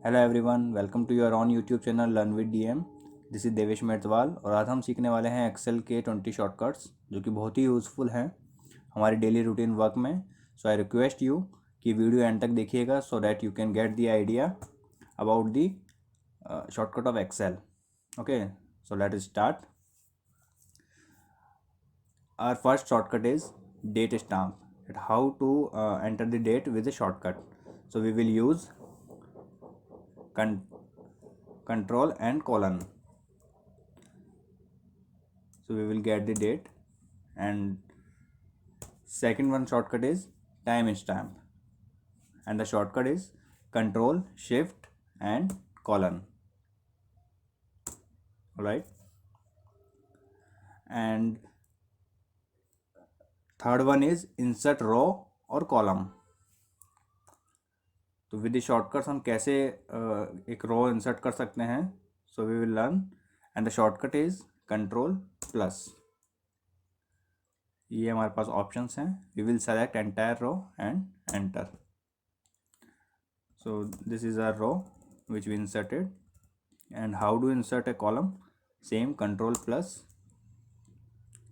Hello everyone, welcome to your own YouTube channel learn with DM. This is Devesh Metwal और आज हम सीखने वाले हैं एक्सेल के 20 शॉर्टकट्स जो कि बहुत ही यूज़फुल हैं हमारी डेली रूटीन वर्क में। सो आई रिक्वेस्ट यू कि वीडियो एंड तक देखिएगा so that you can get the idea about the shortcut of Excel. Okay, so let start. Our first shortcut is date stamp, that how to enter the date with a shortcut. So we will use control and colon. So we will get the date, and second one shortcut is time stamp, and the shortcut is control shift and colon. All right, and third one is insert row और column. तो with the shortcuts हम कैसे एक row insert कर सकते हैं, so we will learn, and the shortcut is control plus. ये हमारे पास ऑप्शंस हैं। We will select entire row and enter. So this is our row which we inserted, and how do insert a column? Same control plus,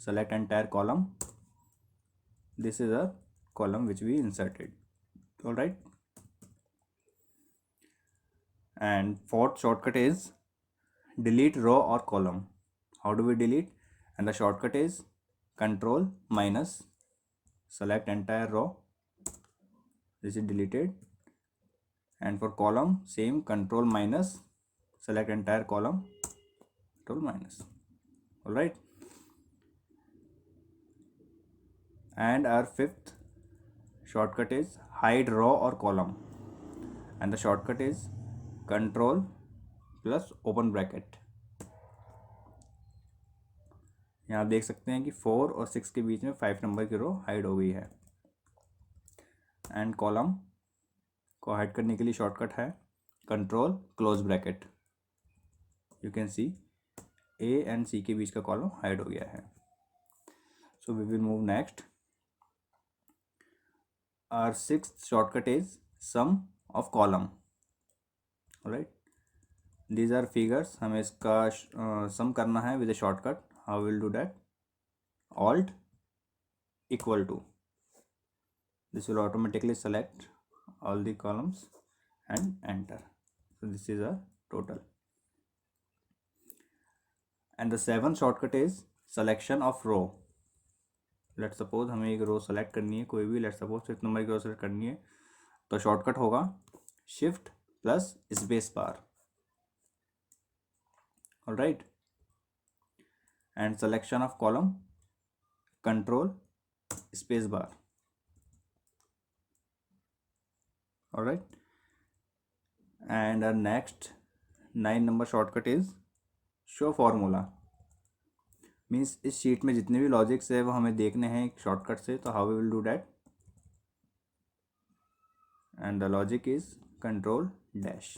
select entire column. This is a column which we inserted. All right, and fourth shortcut is delete row or column. How do we delete? And the shortcut is control minus, select entire row, this is deleted, and for column same control minus, select entire column, control minus. All right, and our fifth shortcut is hide row or column, and the shortcut is control plus open bracket. यहाँ आप देख सकते हैं कि 4 और 6 के बीच में 5 number की रो हाइड हो गई है, एंड कॉलम को हाइड करने के लिए शॉर्टकट है control close bracket. You can see A and C के बीच का कॉलम हाइड हो गया है। So we will move next. Our sixth shortcut is sum of column. Right, these are figures, हमें इसका सम करना है with a shortcut. How will do that? Alt equal to, this will automatically select all the columns and enter. So this is a total, and the seventh shortcut is selection of row. Let's suppose हमें एक रो select करनी है, कोई भी, let's suppose 5 number की रो select करनी है, तो शॉर्टकट होगा shift plus space bar. All right, and selection of column control space bar. All right, and our next 9 number shortcut is show formula. Means इस शीट में जितने भी लॉजिक्स है वो हमें देखने हैं एक शॉर्टकट से। तो how we will do that? And the logic is control dash.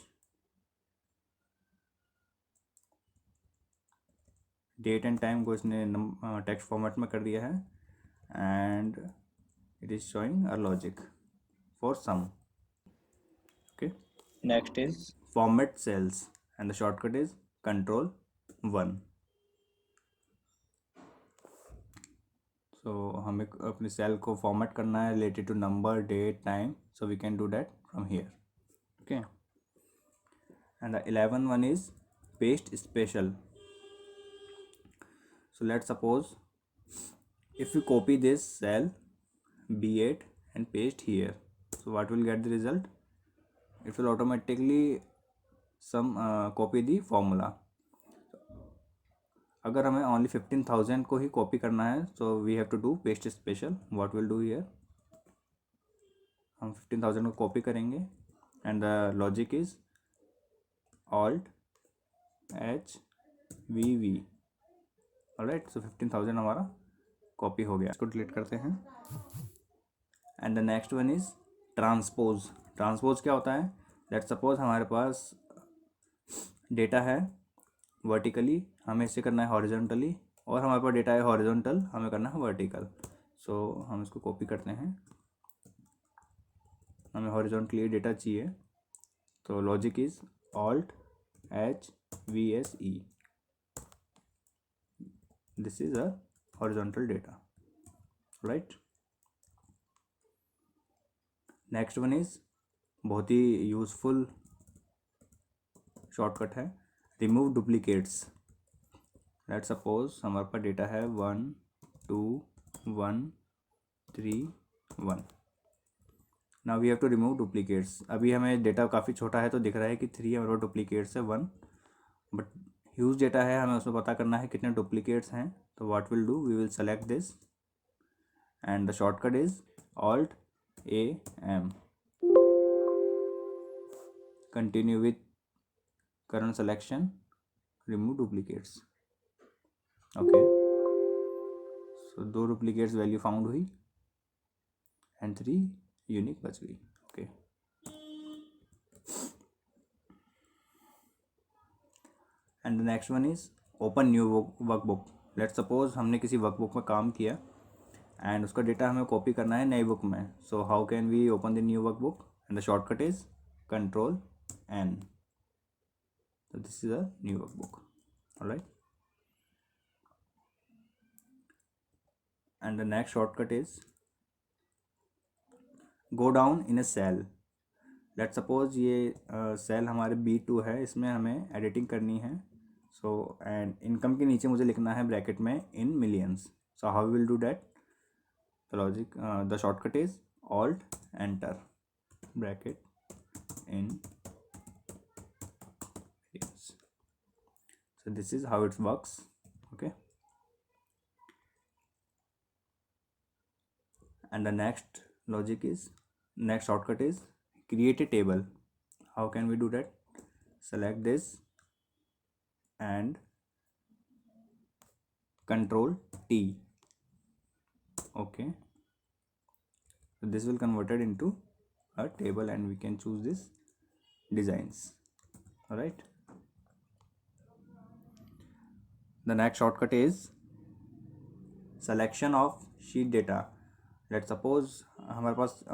Date and time को इसने टेक्स्ट फॉर्मेट में कर दिया है, and it is showing a logic for some. Okay, Next is format cells, and the shortcut is control 1. So हमें अपने cell को format करना है related to number, date, time, so we can do that from here. Okay, and the 11 one is paste special. So let's suppose if you copy this cell B8 and paste here, so what will get the result? It will automatically copy the formula. अगर हमें only 15,000 को ही copy करना है, so we have to do paste special. What will do here? हम 15,000 को copy करेंगे, and the logic is alt H V V. Alright, so 15,000 हमारा copy हो गया. इसको डिलीट करते हैं. And the next one is transpose. Transpose क्या होता है? लेट्स सपोज हमारे पास डेटा है वर्टिकली, हमें इसे करना है हॉरिजॉन्टली, और हमारे पास डेटा है हॉरिजॉन्टल, हमें करना है वर्टिकल. सो हम इसको कॉपी करते हैं. हमें हॉरिजॉन्टली डेटा चाहिए, So logic is Alt H V S E. This is a horizontal data, right? Next one is बहुत ही यूजफुल शॉर्टकट है, रिमूव डुप्लीकेट्स। लेट सपोज हमारे पास डेटा है 1 2 1 3 1। Now we have to remove duplicates. अभी हमें data काफ़ी छोटा है तो दिख रहा है कि 3 हमारे पास डुप्लीकेट्स है, 1, बट ह्यूज डेटा है, हमें उसमें पता करना है कितने डुप्लीकेट्स हैं। तो what will do, we will select this and the shortcut is Alt A M। Continue with current selection, remove duplicates। Okay, so 2 duplicates value found हुई एंड 3 यूनिक बच गई। Okay, and the next one is open new workbook. Let suppose हमने किसी workbook में काम किया and उसका data हमें कॉपी करना है नई बुक में। So how can we open the new workbook, and the shortcut is Control N। So this is a new workbook, all right? And the next shortcut is go down in a cell। Let suppose ये cell हमारे B2 है, इसमें हमें editing करनी है। So and income के नीचे मुझे लिखना है ब्रैकेट में in millions. So how will do that, the logic, the shortcut is Alt Enter bracket in millions। So this is how it works, okay? And the next logic is, next shortcut is create a table। How can we do that, select this and Control T, okay? So this will convert it into a table and we can choose this designs, all right? The next shortcut is selection of sheet data। Let suppose हमारे पास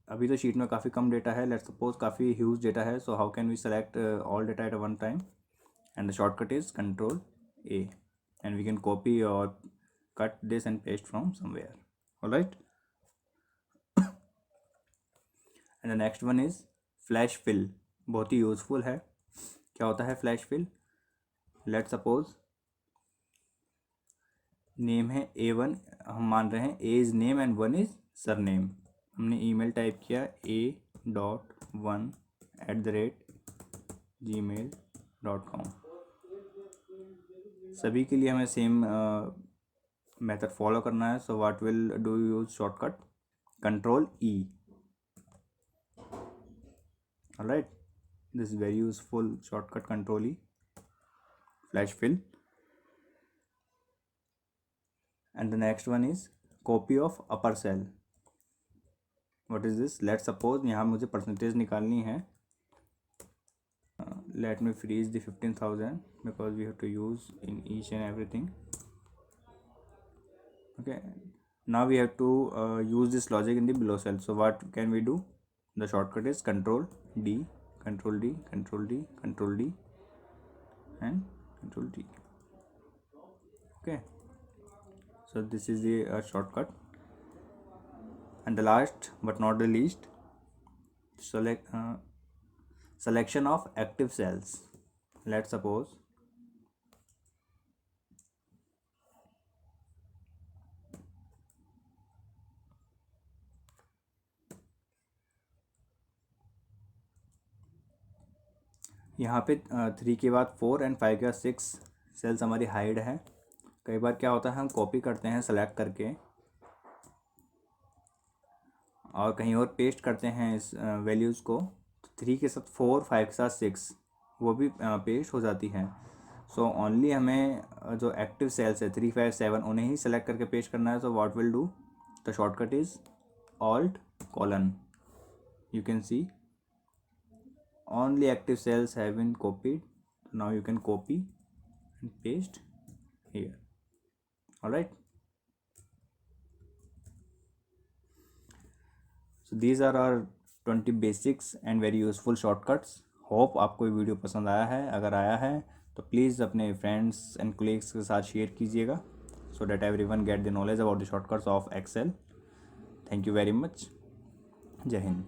अभी तो sheet में काफ़ी कम data है, let suppose काफ़ी huge data है। So how can we select all data at one time, and the shortcut is Control A and we can copy और cut this and paste from somewhere, alright? And the next one is flash fill. बहुत ही useful है। क्या होता है flash fill, let suppose name है A1, हम मान रहे हैं A is name and 1 is sir name. हमने ईमेल टाइप किया a.1@gmail.com। सभी के लिए हमें सेम मेथड फॉलो करना है। So what will do use shortcut Control E, alright? This is very useful shortcut Control E, flash fill. And the next one is copy of upper cell। what is this, let suppose यहाँ मुझे percentage निकालनी है। let me freeze the 15,000 because we have to use in each and everything, okay? Now we have to use this logic in the below cell। so what can we do, the shortcut is Control D, Control D, Control D, Control D and Control D, okay? So this is the shortcut। and the last but not the least, selection of active cells। let's suppose यहाँ पे 3 के बाद 4 and 5 के बाद 6 sales हमारी hide है। कई बार क्या होता है, हम कॉपी करते हैं सेलेक्ट करके और कहीं और पेस्ट करते हैं इस वैल्यूज़ को। 3 के साथ 4, 5 के साथ 6 वो भी पेस्ट हो जाती हैं। सो ओनली हमें जो एक्टिव सेल्स है 3, 5, 7 उन्हें ही सेलेक्ट करके पेस्ट करना है। So what will do, the shortcut is Alt:, you can see only active cells have been copied। now you can copy and paste here, all right? so these are our 20 basics and very useful shortcuts hope आपको ये video पसंद आया है, अगर आया है तो please अपने फ्रेंड्स एंड कोलीग्स के साथ शेयर कीजिएगा, so that everyone get the knowledge about the shortcuts of Excel. Thank you very much. जय हिंद।